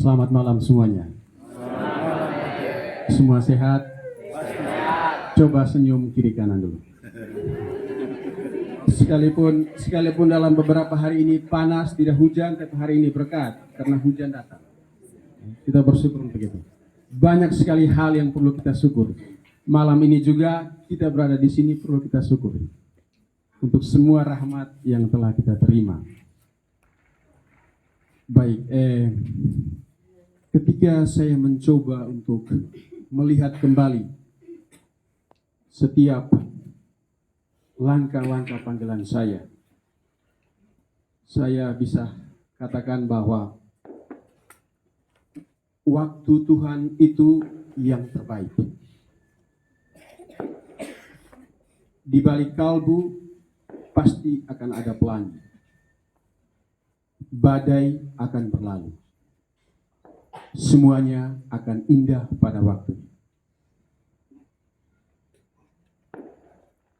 Selamat malam semuanya. Semua sehat? Coba senyum kiri kanan dulu. Sekalipun dalam beberapa hari ini panas, tidak hujan, tapi hari ini berkat karena hujan datang. Kita bersyukur untuk itu. Banyak sekali hal yang perlu kita syukur. Malam ini juga kita berada di sini perlu kita syukuri untuk semua rahmat yang telah kita terima. Baik, ketika saya mencoba untuk melihat kembali setiap langkah-langkah panggilan saya bisa katakan bahwa waktu Tuhan itu yang terbaik. Di balik kalbu pasti akan ada pelangi. Badai akan berlalu. Semuanya akan indah pada waktunya.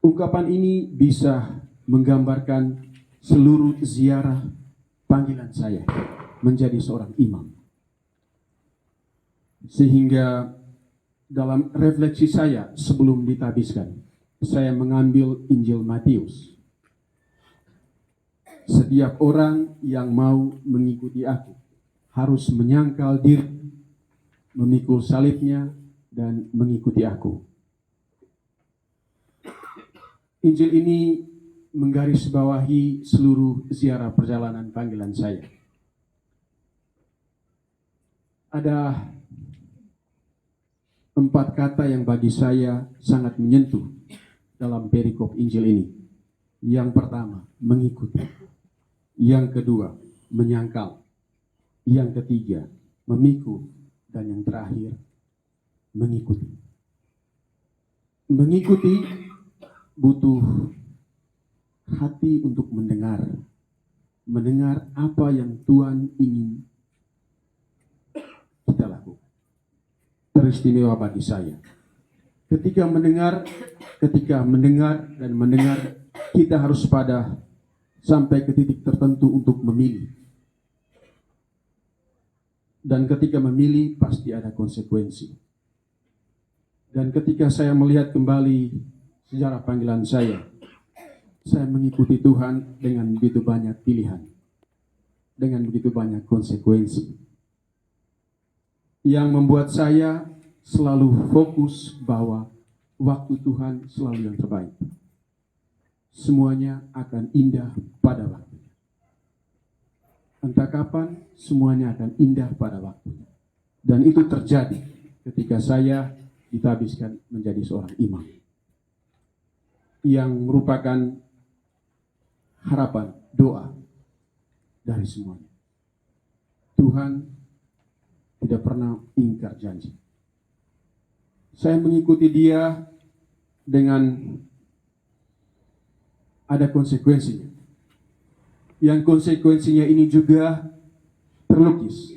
Ungkapan ini bisa menggambarkan seluruh ziarah panggilan saya menjadi seorang imam. Sehingga dalam refleksi saya sebelum ditabiskan, saya mengambil Injil Matius. Setiap orang yang mau mengikuti aku harus menyangkal diri, memikul salibnya, dan mengikuti aku. Injil ini menggarisbawahi seluruh ziarah perjalanan panggilan saya. Ada 4 kata yang bagi saya sangat menyentuh dalam perikop Injil ini. Yang pertama, mengikuti. Yang kedua, menyangkal. Yang ketiga, memikul. Dan yang terakhir, mengikuti. Mengikuti butuh hati untuk mendengar. Mendengar apa yang Tuhan ingin kita lakukan. Teristimewa bagi saya. Ketika mendengar dan mendengar, kita harus sampai ke titik tertentu untuk memilih. Dan ketika memilih, pasti ada konsekuensi. Dan ketika saya melihat kembali sejarah panggilan saya mengikuti Tuhan dengan begitu banyak pilihan, dengan begitu banyak konsekuensi, yang membuat saya selalu fokus bahwa waktu Tuhan selalu yang terbaik. Semuanya akan indah pada waktunya. Entah kapan, semuanya akan indah pada waktunya. Dan itu terjadi ketika saya ditabiskan menjadi seorang imam, yang merupakan harapan, doa dari semuanya. Tuhan tidak pernah ingkar janji. Saya mengikuti Dia dengan ada konsekuensinya. Yang konsekuensinya ini juga terlukis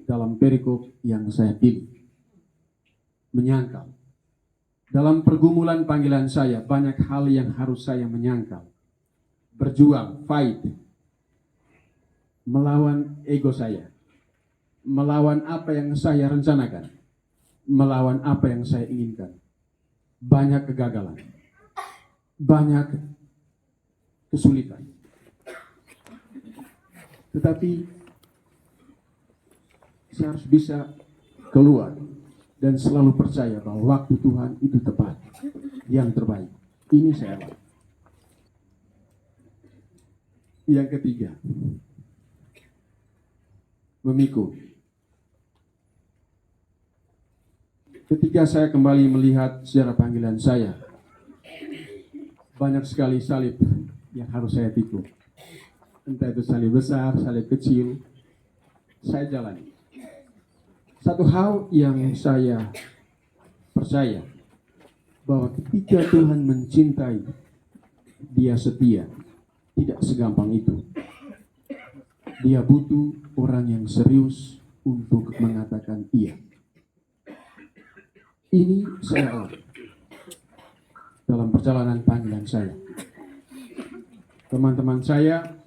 dalam perikop yang saya pilih. Menyangkal. Dalam pergumulan panggilan saya, banyak hal yang harus saya menyangkal. Berjuang, fight. Melawan ego saya. Melawan apa yang saya rencanakan. Melawan apa yang saya inginkan. Banyak kegagalan. Banyak kesulitan. Tetapi saya harus bisa keluar dan selalu percaya bahwa waktu Tuhan itu tepat, yang terbaik. Ini saya lakukan. Yang ketiga, memikul. Ketika saya kembali melihat sejarah panggilan saya, banyak sekali salib yang harus saya pikul. Entah itu salib besar, salib kecil, saya jalani. Satu hal yang saya percaya, bahwa ketika Tuhan mencintai, Dia setia. Tidak segampang itu. Dia butuh orang yang serius untuk mengatakan iya. Ini saya alami dalam perjalanan panggilan saya. Teman-teman saya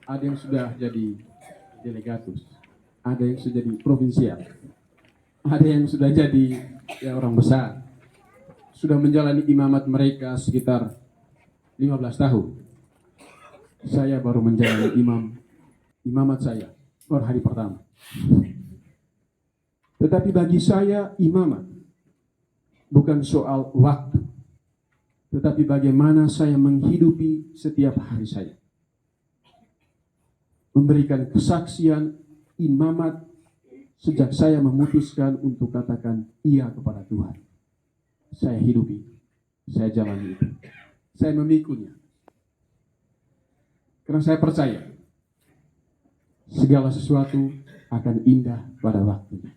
ada yang sudah jadi delegatus, ada yang sudah jadi provinsial, ada yang sudah jadi ya orang besar, sudah menjalani imamat mereka sekitar 15 tahun. Saya baru menjalani imamat saya baru hari pertama. Tetapi bagi saya imamat bukan soal waktu, tetapi bagaimana saya menghidupi setiap hari saya. Memberikan kesaksian imamat sejak saya memutuskan untuk katakan iya kepada Tuhan. Saya hidupi, saya jalani itu. Saya memikulnya. Karena saya percaya segala sesuatu akan indah pada waktunya.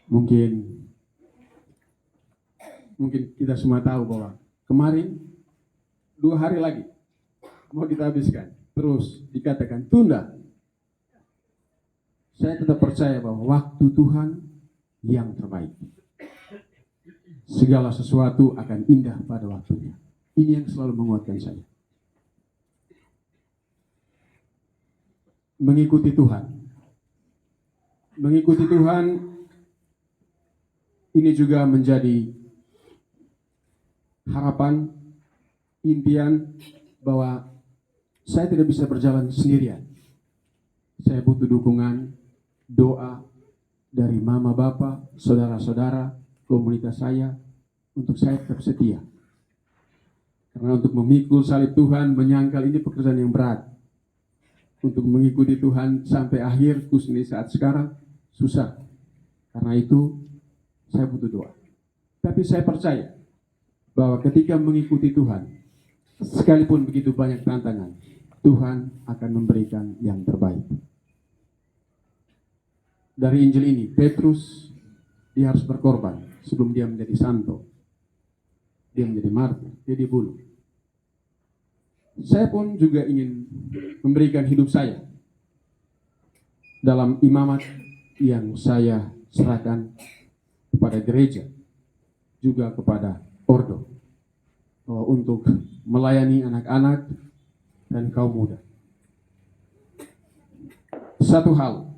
Mungkin kita semua tahu bahwa kemarin 2 hari lagi mau kita habiskan, terus dikatakan tunda. Saya tetap percaya bahwa waktu Tuhan yang terbaik. Segala sesuatu akan indah pada waktunya. Ini yang selalu menguatkan saya. Mengikuti Tuhan. Mengikuti Tuhan ini juga menjadi harapan, impian bahwa saya tidak bisa berjalan sendirian. Saya butuh dukungan, doa dari mama, bapa, saudara-saudara, komunitas saya, untuk saya tetap setia. Karena untuk memikul salib Tuhan, menyangkal ini pekerjaan yang berat. Untuk mengikuti Tuhan sampai akhir, khususnya saat sekarang, susah. Karena itu, saya butuh doa. Tapi saya percaya bahwa ketika mengikuti Tuhan, sekalipun begitu banyak tantangan, Tuhan akan memberikan yang terbaik. Dari Injil ini, Petrus, dia harus berkorban sebelum dia menjadi santo. Dia menjadi martir, dia dibunuh. Saya pun juga ingin memberikan hidup saya dalam imamat yang saya serahkan kepada gereja, juga kepada Ordo, untuk melayani anak-anak dan kaum muda. Satu hal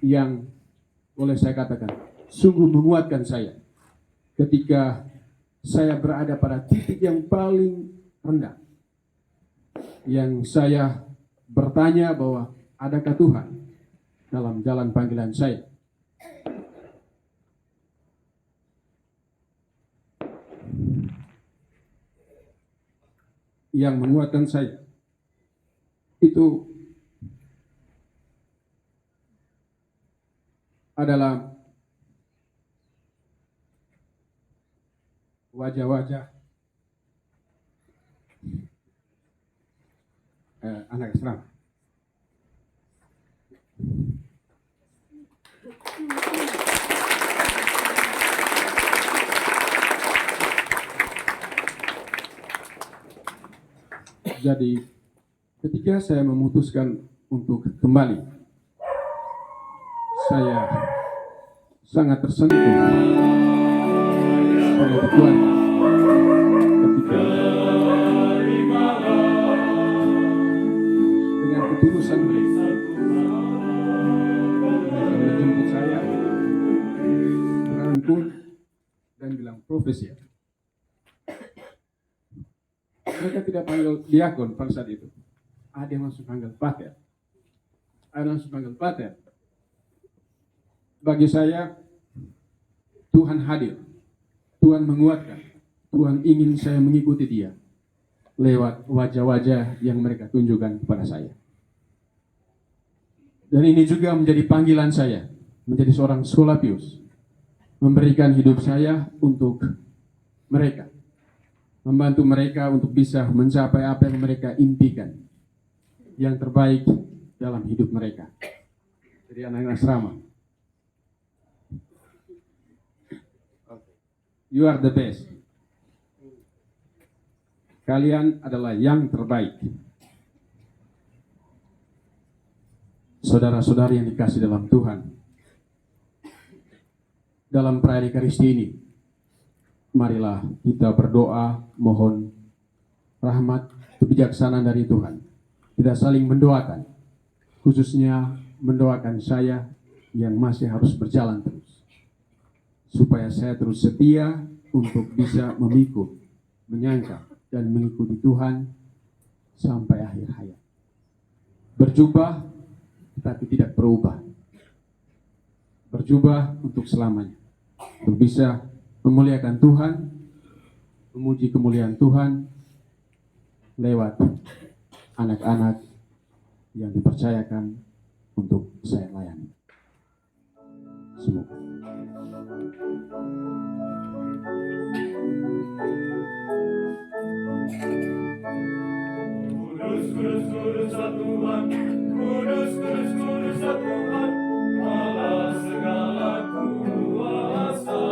yang boleh saya katakan sungguh menguatkan saya ketika saya berada pada titik yang paling rendah, yang saya bertanya bahwa adakah Tuhan dalam jalan panggilan saya. Yang menguatkan saya itu adalah wajah-wajah anak asrama. Jadi ketika saya memutuskan untuk kembali, saya sangat tersentuh oleh Tuhan ketika dengan ketulusan mereka menjemput saya, merangkul dan bilang profesi. Mereka tidak panggil diakon pada saat itu. Ada yang langsung panggil pater. Bagi saya, Tuhan hadir. Tuhan menguatkan. Tuhan ingin saya mengikuti dia lewat wajah-wajah yang mereka tunjukkan kepada saya. Dan ini juga menjadi panggilan saya menjadi seorang skolapius, memberikan hidup saya untuk mereka, membantu mereka untuk bisa mencapai apa yang mereka impikan, yang terbaik dalam hidup mereka. Jadi anak-anak asrama, you are the best. Kalian adalah yang terbaik. Saudara-saudari yang dikasih dalam Tuhan, dalam perayaan Ekaristi ini, marilah kita berdoa mohon rahmat kebijaksanaan dari Tuhan. Kita saling mendoakan, khususnya mendoakan saya yang masih harus berjalan terus, supaya saya terus setia untuk bisa memikul, menyangka, dan mengikuti Tuhan sampai akhir hayat. Berjubah tetapi tidak berubah. Berjubah untuk selamanya. Untuk bisa memuliakan Tuhan, memuji kemuliaan Tuhan lewat anak-anak yang dipercayakan untuk saya layani. Semoga. Kudus, kudus, kudus Tuhan, kudus, kudus, kudus Tuhan, Allah segala kuasa.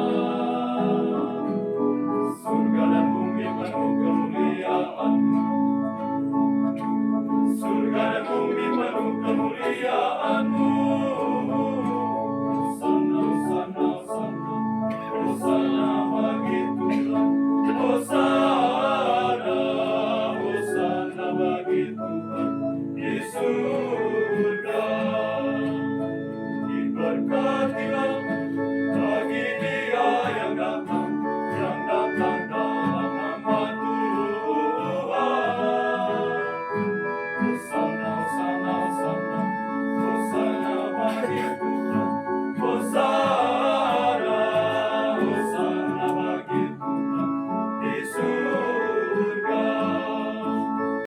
Surga dan bumi penuh kemuliaan-Mu. Surga dan bumi penuh kemuliaan-Mu. Hosana, hosana, hosana, hosana.